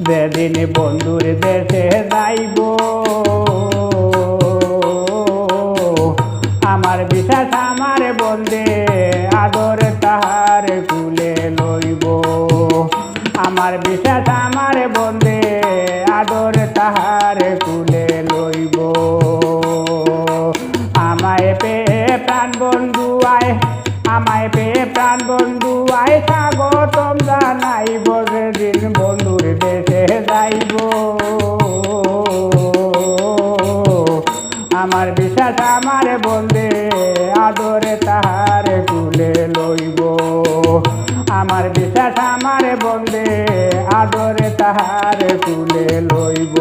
যেদিন বন্ধুর দেশে যাইব আমার বিশ্বাস আমার বন্দে আদর তাহার কুলে লইব আমার বিশ্বাস আমার বন্দে আদর তাহার কুলে লইব আমায় পেয়ে প্রাণ বন্ধু আয় আমায় পেয়ে প্রাণ বন্ধু আয় স্বাগতম জানাইব যেদিন বন্ধুর দেশে যাইব আমার বিশ্বাস আমার বন্দে আদরে তাহার কুলে লইব আমার বিশ্বাস আমার বন্দে আদরে তাহার কুলে লইব।